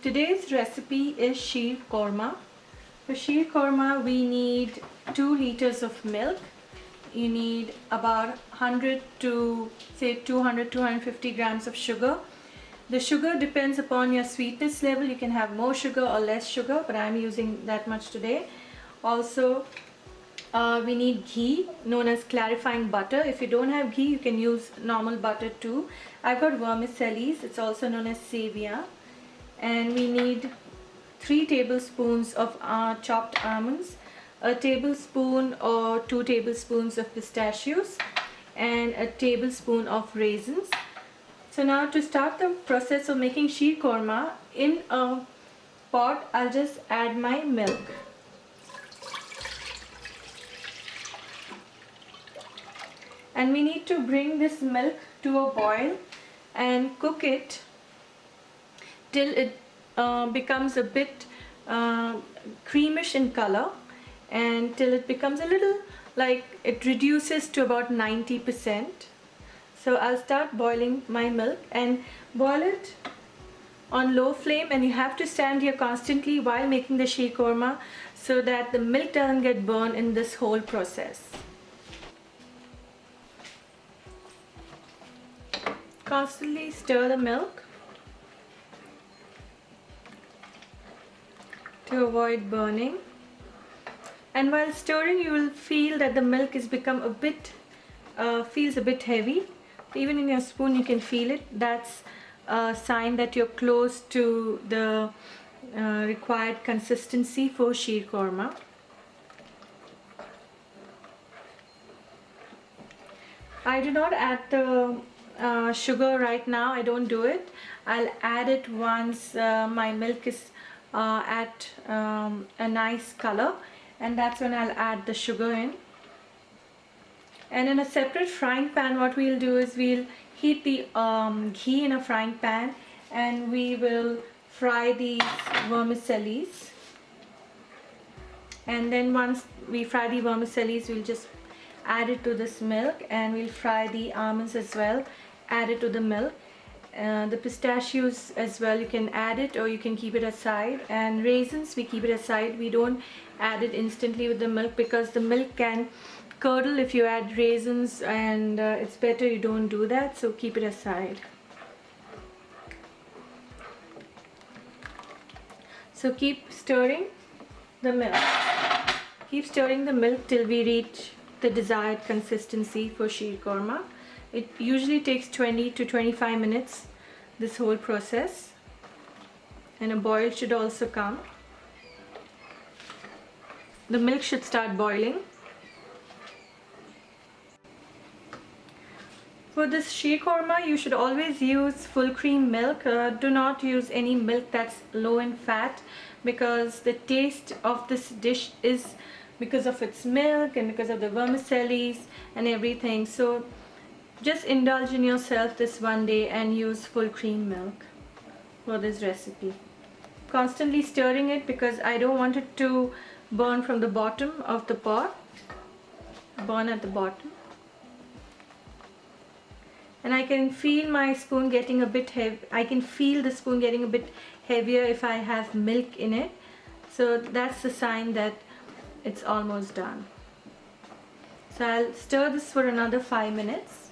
Today's recipe is sheerkhurma. For sheerkhurma we need 2 liters of milk. You need about 100 to say 200-250 grams of sugar. The sugar depends upon your sweetness level. You can have more sugar or less sugar, but I'm using that much today. Also, we need ghee, known as clarifying butter. If you don't have ghee, you can use normal butter too. I've got vermicelli, it's also known as seviyan. And we need 3 tablespoons of chopped almonds, a tablespoon or 2 tablespoons of pistachios, and a tablespoon of raisins. So now to start the process of making sheerkhurma, in a pot I'll just add my milk. And we need to bring this milk to a boil and cook it till it becomes a bit creamish in color, and till it becomes a little like it reduces to about 90%. So I'll start boiling my milk and boil it on low flame, and you have to stand here constantly while making the sheerkhurma so that the milk doesn't get burned in this whole process. Constantly stir the milk to avoid burning, and while stirring you will feel that the milk has become a bit feels a bit heavy. Even in your spoon you can feel it. That's a sign that you're close to the required consistency for sheerkhurma. I do not add the sugar right now. I don't do it. I'll add it once my milk is at a nice color, and that's when I'll add the sugar in. And in a separate frying pan, what we'll do is we'll heat the ghee in a frying pan, and we will fry these vermicelli. And then once we fry the vermicelli, we'll just add it to this milk, and we'll fry the almonds as well, add it to the milk. The pistachios as well, you can add it or you can keep it aside. And raisins, we keep it aside. We don't add it instantly with the milk because the milk can curdle if you add raisins, and it's better you don't do that, so keep it aside. So keep stirring the milk. Keep stirring the milk till we reach the desired consistency for sheerkhurma. It usually takes 20 to 25 minutes, this whole process, and a boil should also come. The milk should start boiling. For this sheerkhurma, you should always use full cream milk. Do not use any milk that's low in fat, because the taste of this dish is because of its milk and because of the vermicelli and everything. So just indulge in yourself this one day and use full cream milk for this recipe. Constantly stirring it because I don't want it to burn from the bottom of the pot. Burn at the bottom. And I can feel my spoon getting a bit heavy. I can feel the spoon getting a bit heavier if I have milk in it. So that's the sign that it's almost done. So I'll stir this for another 5 minutes.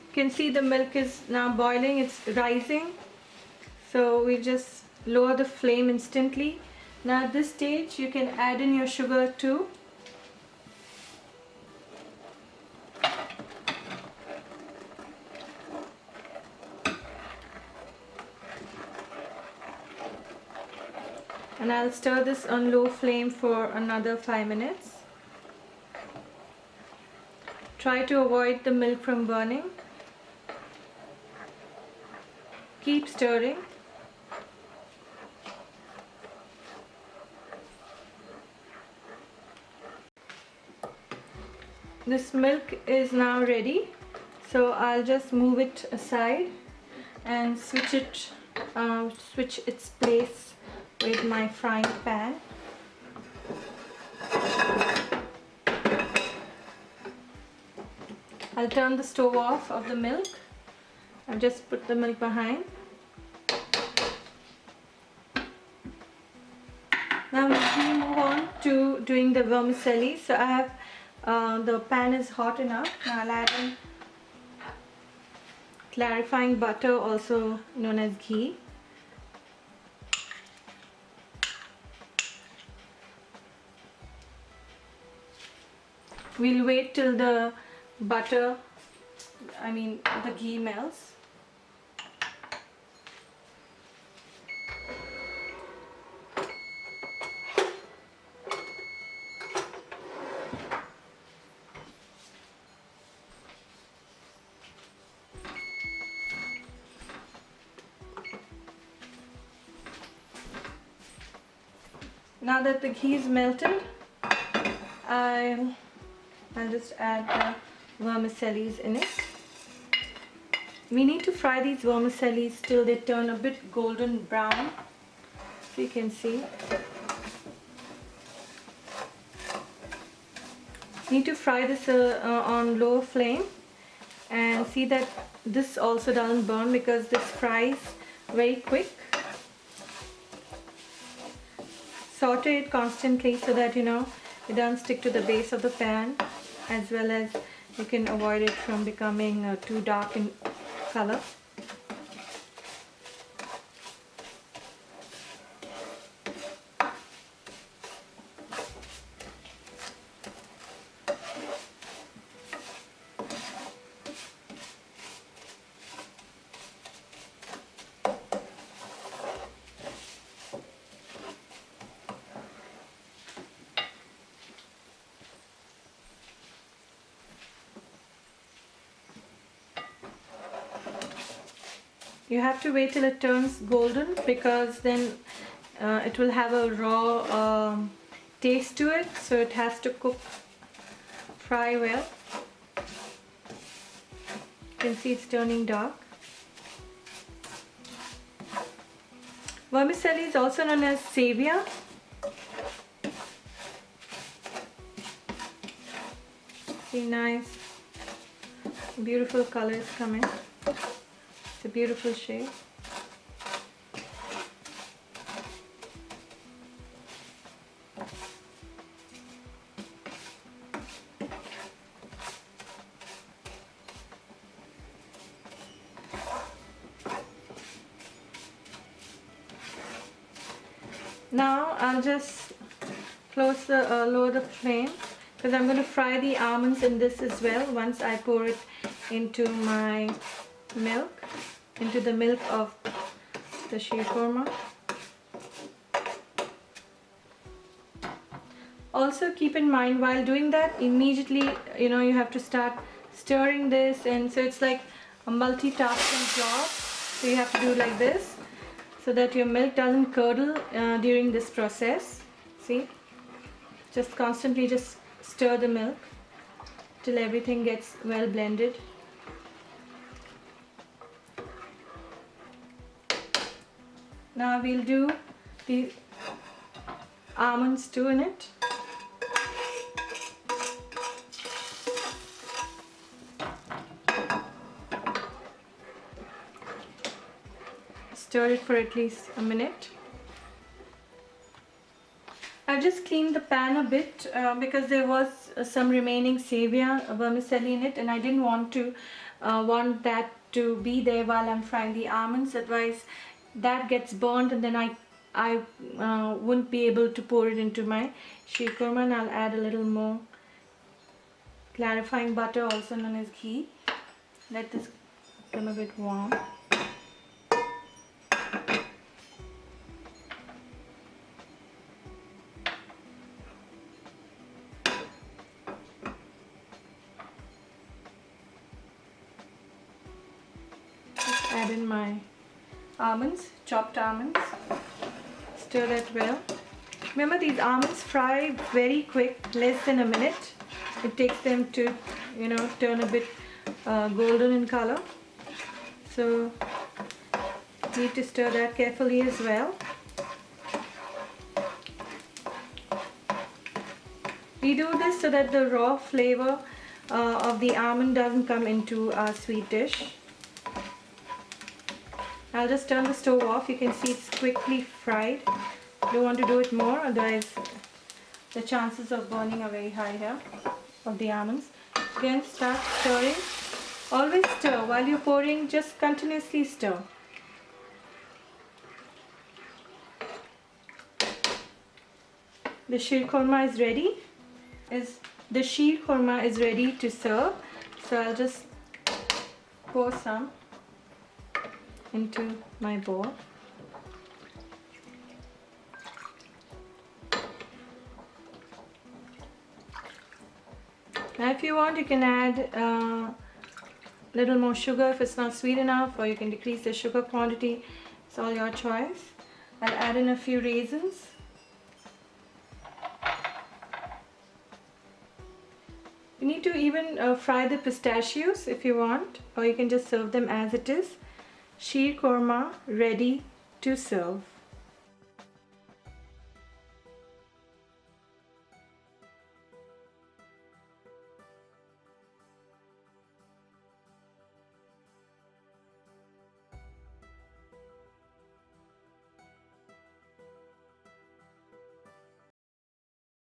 You can see the milk is now boiling, it's rising. So we just lower the flame instantly. Now at this stage you can add in your sugar too. And I'll stir this on low flame for another 5 minutes. Try to avoid the milk from burning. Keep stirring. This milk is now ready, so I'll just move it aside and switch its place with my frying pan. I'll turn the stove off of the milk I've just put the milk behind. Now we move on to doing the vermicelli. So I have the pan is hot enough. Now I'll add in clarifying butter, also known as ghee. We'll wait till the butter, the ghee melts. Now that the ghee is melted, I'll just add the vermicellis in it. We need to fry these vermicellis till they turn a bit golden brown, so you can see. Need to fry this on low flame, and see that this also doesn't burn because this fries very quick. Saute it constantly so that it doesn't stick to the base of the pan, as well as you can avoid it from becoming too dark in color. You have to wait till it turns golden, because then it will have a raw taste to it, so it has to fry well. You can see it's turning dark. Vermicelli is also known as seviyan. See, nice, beautiful colors coming. It's a beautiful shade. Now I'll just lower the flame, because I'm going to fry the almonds in this as well once I pour it into my milk, into the milk of the sheerkhurma. Also keep in mind, while doing that, immediately you have to start stirring this, and so it's like a multitasking job. So you have to do like this so that your milk doesn't curdle during this process. See, just constantly just stir the milk till everything gets well blended. Now we'll do the almonds too in it. Stir it for at least a minute. I've just cleaned the pan a bit because there was some remaining seviyan vermicelli in it, and I didn't want that to be there while I'm frying the almonds. Otherwise that gets burnt, and then I wouldn't be able to pour it into my sheerkhurma. And I'll add a little more clarifying butter, also known as ghee. Let this become a bit warm. Just add in my almonds, chopped almonds. Stir that well. Remember, these almonds fry very quick, less than a minute. It takes them to turn a bit golden in color, so need to stir that carefully as well. We do this so that the raw flavor of the almond doesn't come into our sweet dish. I'll just turn the stove off. You can see it's quickly fried. Don't want to do it more, otherwise the chances of burning are very high here of the almonds. Again, start stirring. Always stir while you're pouring, just continuously stir. The sheerkhurma is ready. The sheerkhurma is ready to serve. So I'll just pour some into my bowl. Now if you want, you can add a little more sugar if it's not sweet enough, or you can decrease the sugar quantity. It's all your choice. I'll add in a few raisins. You need to even fry the pistachios if you want, or you can just serve them as it is. Sheerkhurma ready to serve.